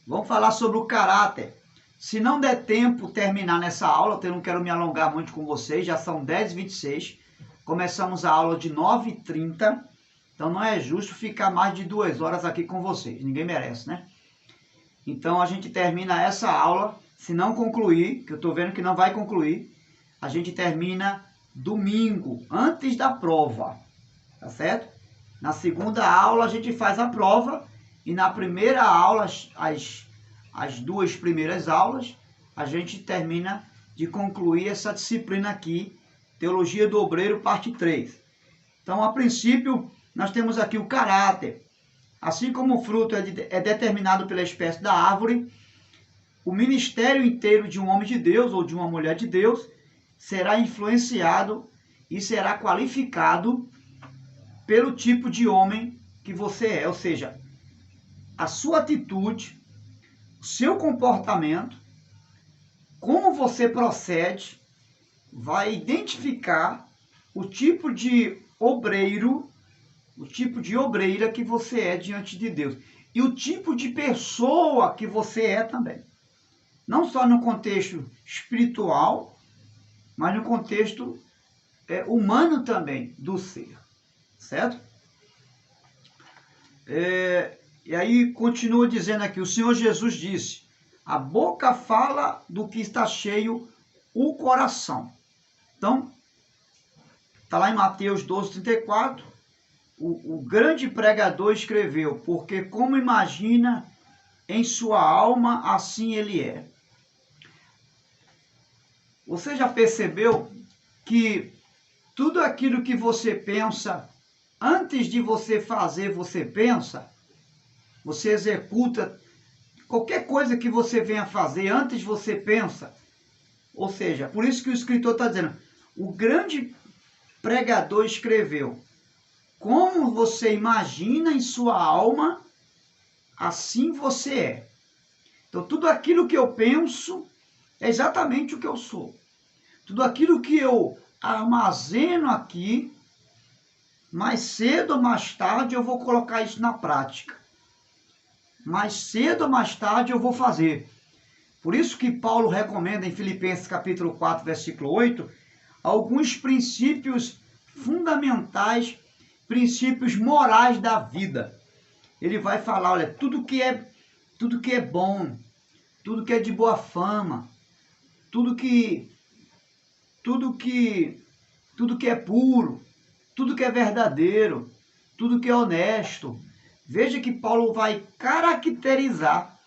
Vamos falar sobre o caráter. Se não der tempo terminar nessa aula, eu não quero me alongar muito com vocês, já são 10h26. Começamos a aula de 9h30. Então não é justo ficar mais de 2 horas aqui com vocês. Ninguém merece, né? Então a gente termina essa aula, se não concluir, que eu estou vendo que não vai concluir, a gente termina domingo, antes da prova, tá certo? Na segunda aula a gente faz a prova e na primeira aula, as 2 primeiras aulas, a gente termina de concluir essa disciplina aqui, Teologia do Obreiro, parte 3. Então, a princípio, nós temos aqui o caráter. Assim como o fruto é determinado pela espécie da árvore, o ministério inteiro de um homem de Deus ou de uma mulher de Deus será influenciado e será qualificado pelo tipo de homem que você é, ou seja, a sua atitude, o seu comportamento, como você procede, vai identificar o tipo de obreiro, o tipo de obreira que você é diante de Deus e o tipo de pessoa que você é também. Não só no contexto espiritual, mas no contexto humano também do ser, certo? E aí continua dizendo aqui, o Senhor Jesus disse, a boca fala do que está cheio o coração. Então, está lá em Mateus 12:34, o grande pregador escreveu, porque como imagina em sua alma, assim ele é. Você já percebeu que tudo aquilo que você pensa, antes de você fazer, você pensa? Você executa qualquer coisa que você venha fazer, antes você pensa? Ou seja, por isso que o escritor está dizendo, o grande pregador escreveu, como você imagina em sua alma, assim você é. Então, tudo aquilo que eu penso é exatamente o que eu sou. Tudo aquilo que eu armazeno aqui, mais cedo ou mais tarde eu vou colocar isso na prática. Mais cedo ou mais tarde eu vou fazer. Por isso que Paulo recomenda em Filipenses capítulo 4, versículo 8, alguns princípios fundamentais, princípios morais da vida. Ele vai falar, olha, tudo que é bom, tudo que é de boa fama, tudo que é puro, tudo que é verdadeiro, tudo que é honesto. Veja que Paulo vai caracterizar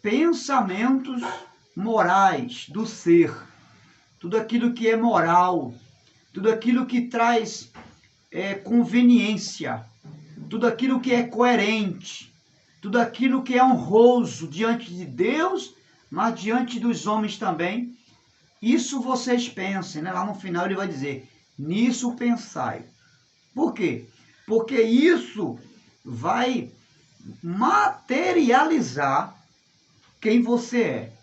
pensamentos morais do ser, tudo aquilo que é moral, tudo aquilo que traz conveniência, tudo aquilo que é coerente, tudo aquilo que é honroso diante de Deus, mas diante dos homens também. Isso vocês pensem, né? Lá no final ele vai dizer, nisso pensai. Por quê? Porque isso vai materializar quem você é.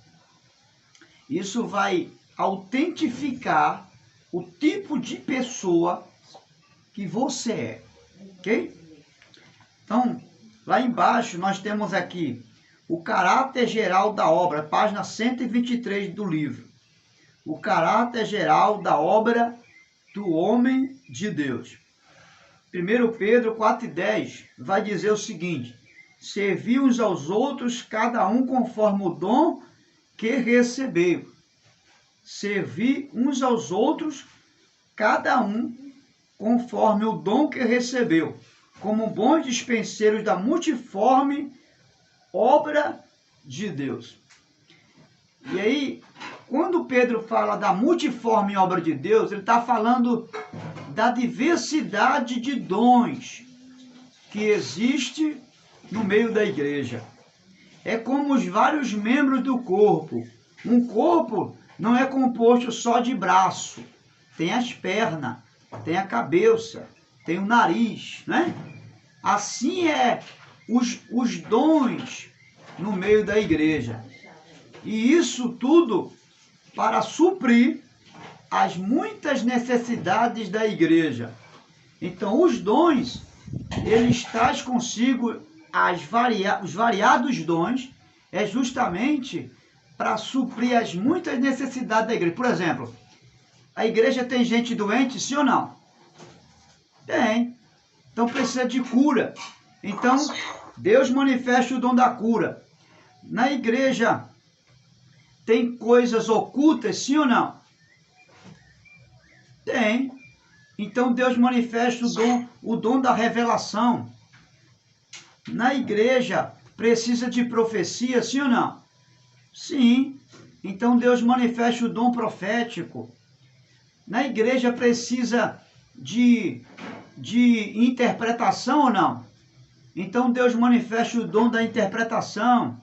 Isso vai autentificar o tipo de pessoa que você é, ok? Então, lá embaixo nós temos aqui o caráter geral da obra, página 123 do livro. O caráter geral da obra do homem de Deus. 1 Pedro 4:10 vai dizer o seguinte, servi uns aos outros, cada um conforme o dom que recebeu. Servi uns aos outros, cada um conforme o dom que recebeu, como bons dispenseiros da multiforme obra de Deus. E aí, quando Pedro fala da multiforme obra de Deus, ele está falando da diversidade de dons que existe no meio da igreja. É como os vários membros do corpo. Um corpo não é composto só de braço. Tem as pernas, tem a cabeça, tem o nariz, né? Assim é os dons no meio da igreja. E isso tudo para suprir as muitas necessidades da igreja. Então, os dons, eles traz consigo os variados dons, é justamente para suprir as muitas necessidades da igreja. Por exemplo, a igreja tem gente doente, sim ou não? Tem. Então, precisa de cura. Então, Deus manifesta o dom da cura. Na igreja, tem coisas ocultas, sim ou não? Tem. Então Deus manifesta o dom da revelação. Na igreja, precisa de profecia, sim ou não? Sim. Então Deus manifesta o dom profético. Na igreja precisa de interpretação ou não? Então Deus manifesta o dom da interpretação.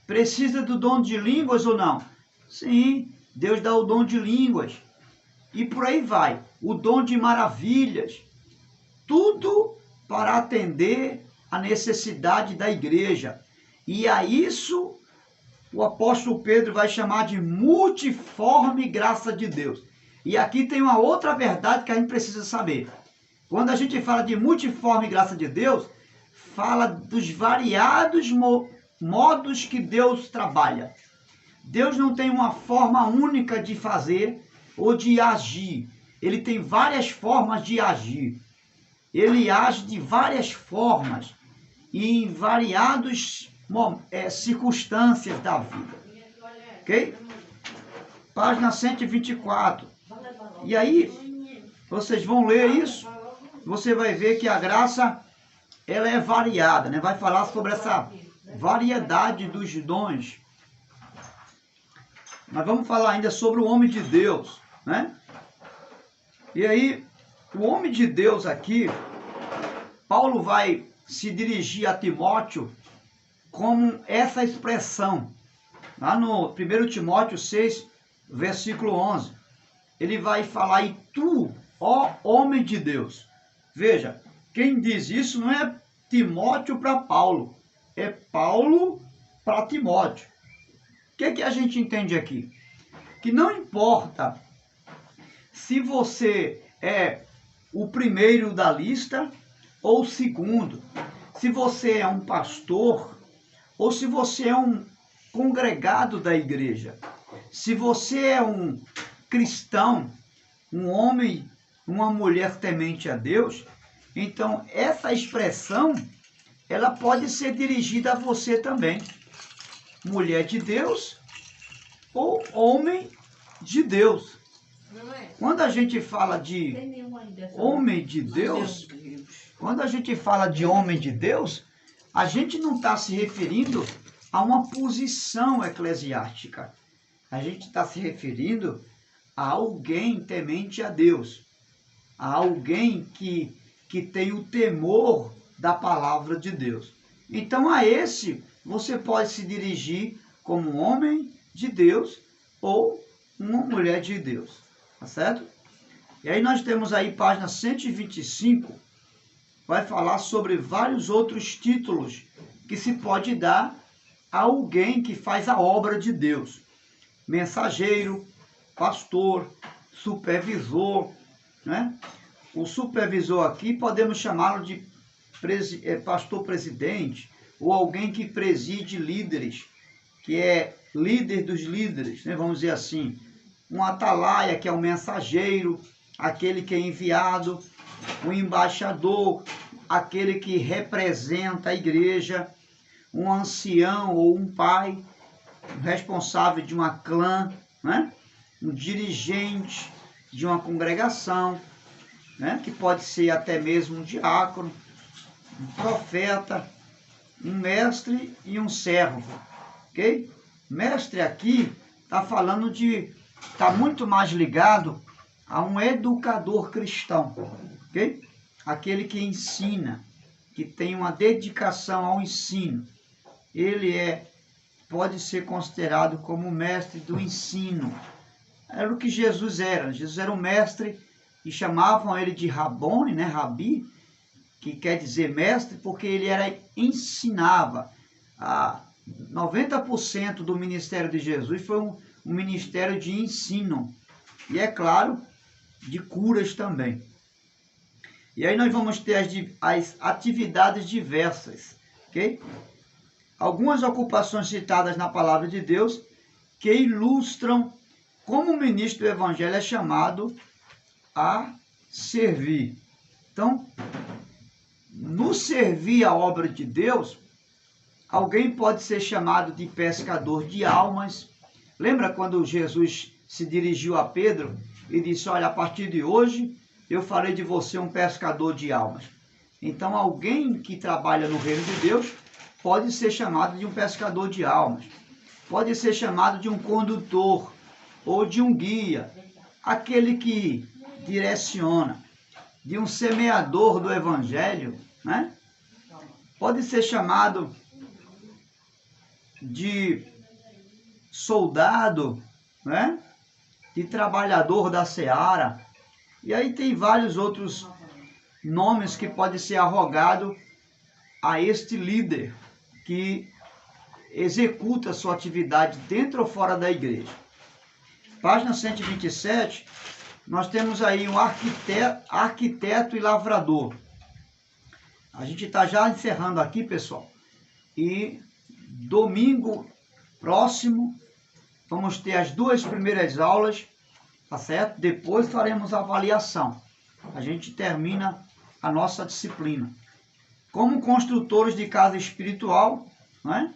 Precisa do dom de línguas ou não? Sim, Deus dá o dom de línguas. E por aí vai. O dom de maravilhas. Tudo para atender a necessidade da igreja. E a isso o apóstolo Pedro vai chamar de multiforme graça de Deus. E aqui tem uma outra verdade que a gente precisa saber. Quando a gente fala de multiforme graça de Deus, fala dos variados modos que Deus trabalha. Deus não tem uma forma única de fazer ou de agir. Ele tem várias formas de agir. Ele age de várias formas e em variadas circunstâncias da vida. Ok? Página 124. E aí, vocês vão ler isso, você vai ver que a graça, ela é variada, né? Vai falar sobre essa variedade dos dons. Mas vamos falar ainda sobre o homem de Deus, né? E aí, o homem de Deus aqui, Paulo vai se dirigir a Timóteo como essa expressão. Lá no 1 Timóteo 6, versículo 11, ele vai falar, e tu, ó homem de Deus. Veja, quem diz isso não é Timóteo para Paulo, é Paulo para Timóteo. O que a gente entende aqui? Que não importa se você é o primeiro da lista ou o segundo, se você é um pastor ou se você é um congregado da igreja, se você é um cristão, um homem, uma mulher temente a Deus, então essa expressão, ela pode ser dirigida a você também. Mulher de Deus ou homem de Deus. Quando a gente fala de homem de Deus, quando a gente fala de homem de Deus, a gente não está se referindo a uma posição eclesiástica. A gente está se referindo a alguém temente a Deus, a alguém que tem o temor da palavra de Deus. Então a esse você pode se dirigir como um homem de Deus ou uma mulher de Deus, tá certo? E aí nós temos aí página 125, vai falar sobre vários outros títulos que se pode dar a alguém que faz a obra de Deus. Mensageiro, pastor, supervisor, né? O supervisor aqui podemos chamá-lo de pastor presidente ou alguém que preside líderes, que é líder dos líderes, né? Vamos dizer assim. Um atalaia, que é o mensageiro, aquele que é enviado, o embaixador, aquele que representa a igreja, um ancião ou um pai, responsável de uma clã, né? Um dirigente de uma congregação, né? Que pode ser até mesmo um diácono, um profeta, um mestre e um servo, ok? Mestre aqui está falando está muito mais ligado a um educador cristão, ok? Aquele que ensina, que tem uma dedicação ao ensino. Ele pode ser considerado como mestre do ensino. Era o que Jesus era. Jesus era um mestre e chamavam ele de Rabone, né? Rabi, que quer dizer mestre, porque ele ensinava. 90% do ministério de Jesus foi um ministério de ensino. E é claro, de curas também. E aí nós vamos ter as atividades diversas, ok? Algumas ocupações citadas na palavra de Deus que ilustram como o ministro do evangelho é chamado a servir. Então, no servir a obra de Deus, alguém pode ser chamado de pescador de almas. Lembra quando Jesus se dirigiu a Pedro e disse, olha, a partir de hoje eu farei de você um pescador de almas. Então, alguém que trabalha no reino de Deus pode ser chamado de um pescador de almas. Pode ser chamado de um condutor ou de um guia. Aquele que direciona. De um semeador do evangelho, né? pode ser chamado de soldado, né? De trabalhador da seara. E aí tem vários outros nomes que pode ser arrogado a este líder que executa sua atividade dentro ou fora da igreja. Página 127, nós temos aí um arquiteto e lavrador. A gente está já encerrando aqui, pessoal. E domingo próximo vamos ter as 2 primeiras aulas, tá certo? Depois faremos a avaliação. A gente termina a nossa disciplina. Como construtores de casa espiritual, né?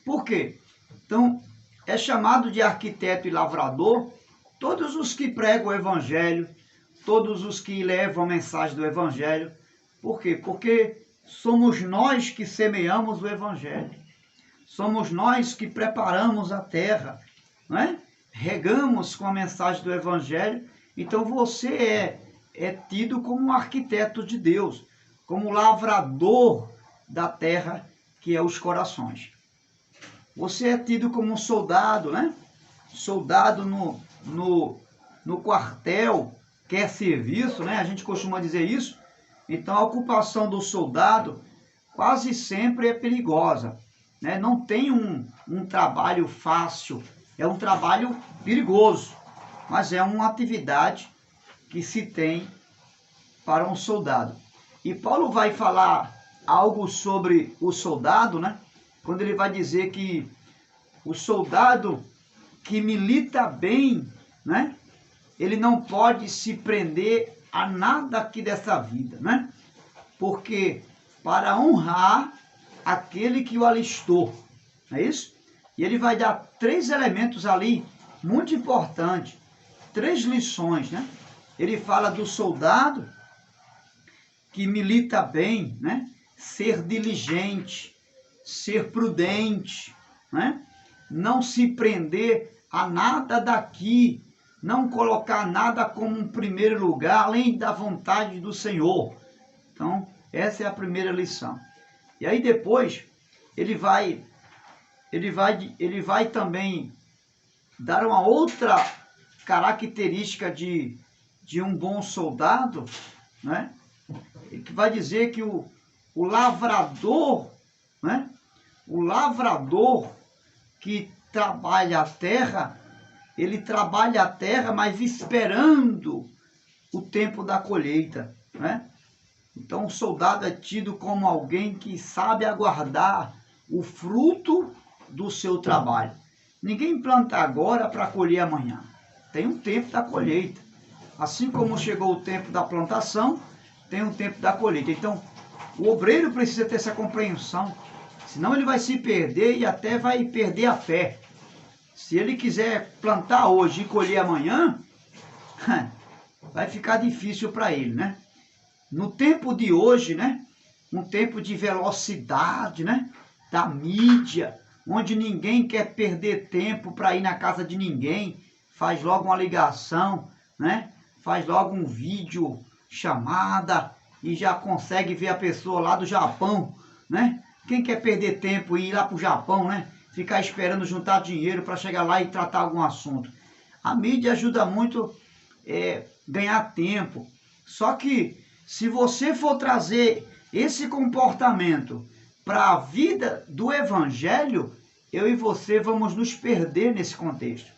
Por quê? Então, é chamado de arquiteto e lavrador todos os que pregam o evangelho, todos os que levam a mensagem do evangelho. Por quê? Porque somos nós que semeamos o evangelho. Somos nós que preparamos a terra, né? Regamos com a mensagem do evangelho. Então você é tido como um arquiteto de Deus, como lavrador da terra, que é os corações. Você é tido como um soldado, né? Soldado no quartel, que é serviço, né? A gente costuma dizer isso. Então a ocupação do soldado quase sempre é perigosa, né? Não tem um trabalho fácil, é um trabalho perigoso, mas é uma atividade que se tem para um soldado. E Paulo vai falar algo sobre o soldado, né? Quando ele vai dizer que o soldado que milita bem, né? Ele não pode se prender a nada aqui dessa vida, né? Porque para honrar aquele que o alistou, não é isso? E ele vai dar 3 elementos ali muito importantes, 3 lições, né? Ele fala do soldado que milita bem, né? Ser diligente, ser prudente, né? Não se prender a nada daqui, não colocar nada como um primeiro lugar, além da vontade do Senhor. Então, essa é a primeira lição. E aí depois, ele vai também dar uma outra característica de um bom soldado, né? Que vai dizer que o lavrador, né? O lavrador que trabalha a terra, ele trabalha a terra, mas esperando o tempo da colheita, né? Então o soldado é tido como alguém que sabe aguardar o fruto do seu trabalho. Ninguém planta agora para colher amanhã. Tem um tempo da colheita. Assim como chegou o tempo da plantação, tem um tempo da colheita. Então, o obreiro precisa ter essa compreensão. Senão ele vai se perder e até vai perder a fé. Se ele quiser plantar hoje e colher amanhã, vai ficar difícil para ele, né? No tempo de hoje, né? Um tempo de velocidade, né? Da mídia, onde ninguém quer perder tempo para ir na casa de ninguém, faz logo uma ligação, né? Faz logo um vídeo chamada e já consegue ver a pessoa lá do Japão, né? Quem quer perder tempo e ir lá para o Japão, né? Ficar esperando juntar dinheiro para chegar lá e tratar algum assunto. A mídia ajuda muito ganhar tempo. Só que se você for trazer esse comportamento para a vida do evangelho, eu e você vamos nos perder nesse contexto.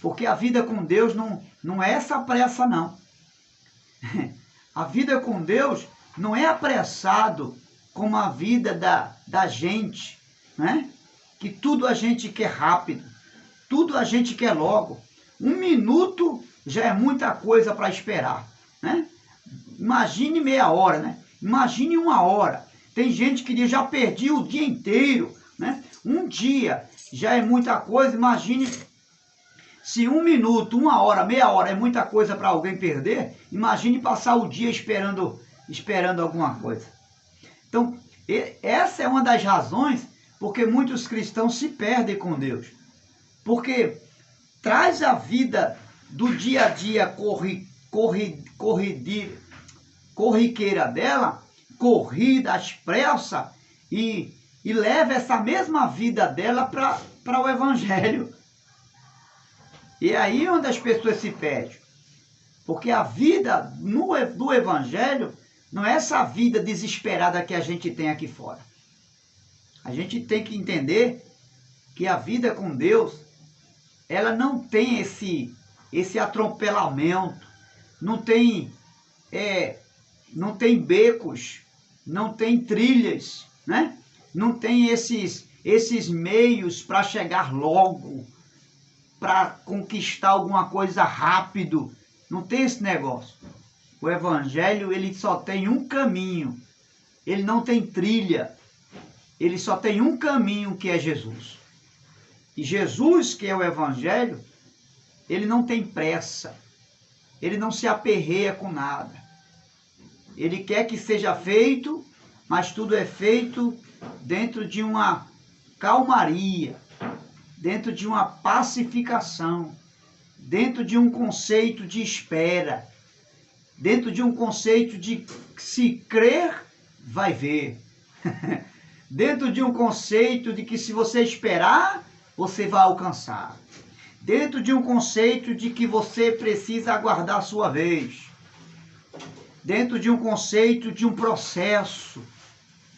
Porque a vida com Deus não é essa pressa, não. A vida com Deus não é apressado como a vida da gente, né? Que tudo a gente quer rápido, tudo a gente quer logo. 1 minuto já é muita coisa para esperar, né? Imagine meia hora, né? Imagine 1 hora. Tem gente que diz, já perdi o dia inteiro, né? Um dia já é muita coisa, imagine se 1 minuto, 1 hora, meia hora é muita coisa para alguém perder, imagine passar o dia esperando alguma coisa. Então, essa é uma das razões porque muitos cristãos se perdem com Deus. Porque traz a vida do dia a dia corriqueira dela, corrida às pressas, e leva essa mesma vida dela para o Evangelho. E é aí onde as pessoas se perdem. Porque a vida do Evangelho não é essa vida desesperada que a gente tem aqui fora. A gente tem que entender que a vida com Deus, ela não tem esse atropelamento, não tem becos, não tem trilhas, né? Não tem esses meios para chegar logo, para conquistar alguma coisa rápido. Não tem esse negócio. O Evangelho, ele só tem um caminho. Ele não tem trilha. Ele só tem um caminho, que é Jesus. E Jesus, que é o Evangelho, ele não tem pressa. Ele não se aperreia com nada. Ele quer que seja feito, mas tudo é feito dentro de uma calmaria, dentro de uma pacificação, dentro de um conceito de espera, dentro de um conceito de se crer, vai ver. Dentro de um conceito de que se você esperar, você vai alcançar. Dentro de um conceito de que você precisa aguardar a sua vez. Dentro de um conceito de um processo,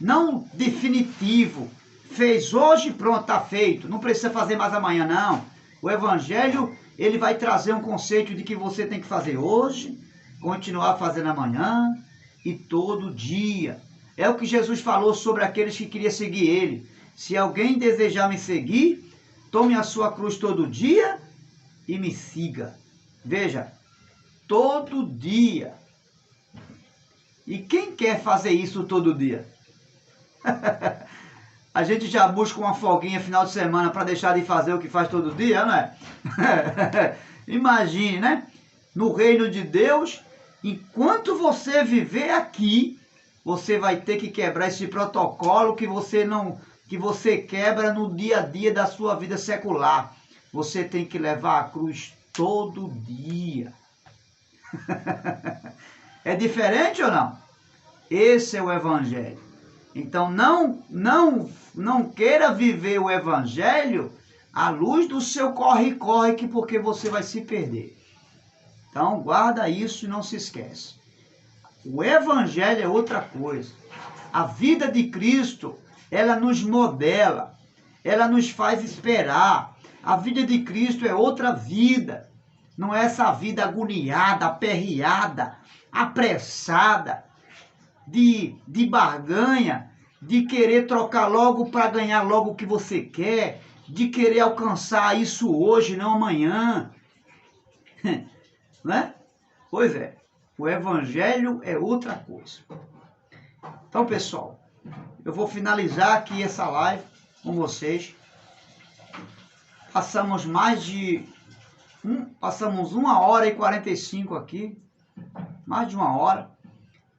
não definitivo. Fez hoje, pronto, está feito. Não precisa fazer mais amanhã, não. O Evangelho, ele vai trazer um conceito de que você tem que fazer hoje, continuar fazendo amanhã e todo dia. É o que Jesus falou sobre aqueles que queriam seguir ele. Se alguém desejar me seguir, tome a sua cruz todo dia e me siga. Veja, todo dia. E quem quer fazer isso todo dia? A gente já busca uma folguinha final de semana para deixar de fazer o que faz todo dia, não é? Imagine, né? No reino de Deus, enquanto você viver aqui, você vai ter que quebrar esse protocolo que você quebra no dia a dia da sua vida secular. Você tem que levar a cruz todo dia. É diferente ou não? Esse é o Evangelho. Então não queira viver o Evangelho à luz do seu corre-corre, porque você vai se perder. Então guarda isso e não se esquece. O Evangelho é outra coisa. A vida de Cristo, ela nos modela, ela nos faz esperar. A vida de Cristo é outra vida. Não é essa vida agoniada, aperreada, apressada, de barganha, de querer trocar logo para ganhar logo o que você quer, de querer alcançar isso hoje, não amanhã. Né? Pois é, o Evangelho é outra coisa. Então, pessoal, eu vou finalizar aqui essa live com vocês. Passamos passamos 1h45 aqui, mais de 1 hora.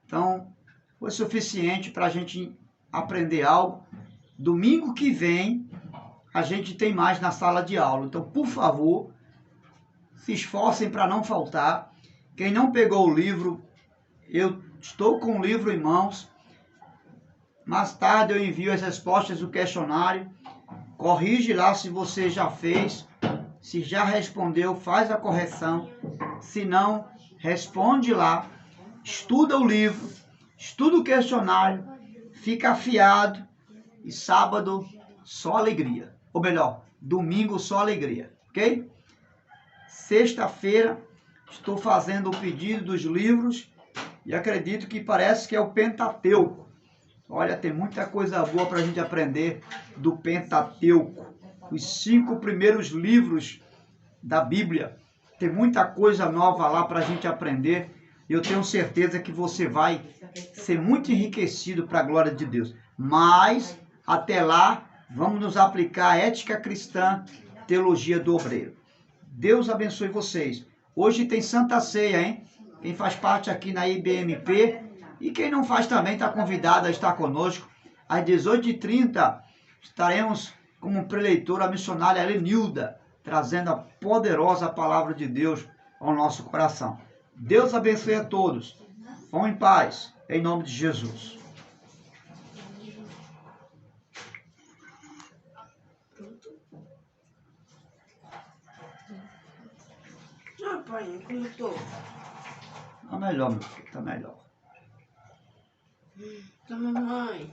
Então, foi suficiente para a gente aprender algo. Domingo que vem, a gente tem mais na sala de aula. Então, por favor, se esforcem para não faltar. Quem não pegou o livro, eu estou com o livro em mãos. Mais tarde eu envio as respostas do questionário. Corrige lá se você já fez. Se já respondeu, faz a correção. Se não, responde lá. Estuda o livro. Estuda o questionário. Fica afiado. E sábado, só alegria. Ou melhor, domingo, só alegria. Ok? Sexta-feira, estou fazendo o pedido dos livros. E acredito que parece que é o Pentateuco. Olha, tem muita coisa boa para a gente aprender do Pentateuco. Os 5 primeiros livros da Bíblia. Tem muita coisa nova lá para a gente aprender. E eu tenho certeza que você vai ser muito enriquecido para a glória de Deus. Mas, até lá, vamos nos aplicar a ética cristã, teologia do obreiro. Deus abençoe vocês. Hoje tem Santa Ceia, hein? Quem faz parte aqui na IBMP e quem não faz também está convidado a estar conosco. Às 18h30 estaremos como preleitora missionária Lenilda, trazendo a poderosa palavra de Deus ao nosso coração. Deus abençoe a todos. Vão em paz, em nome de Jesus. papai, como eu tô? Tá melhor, meu filho, tá melhor. Tá, mamãe.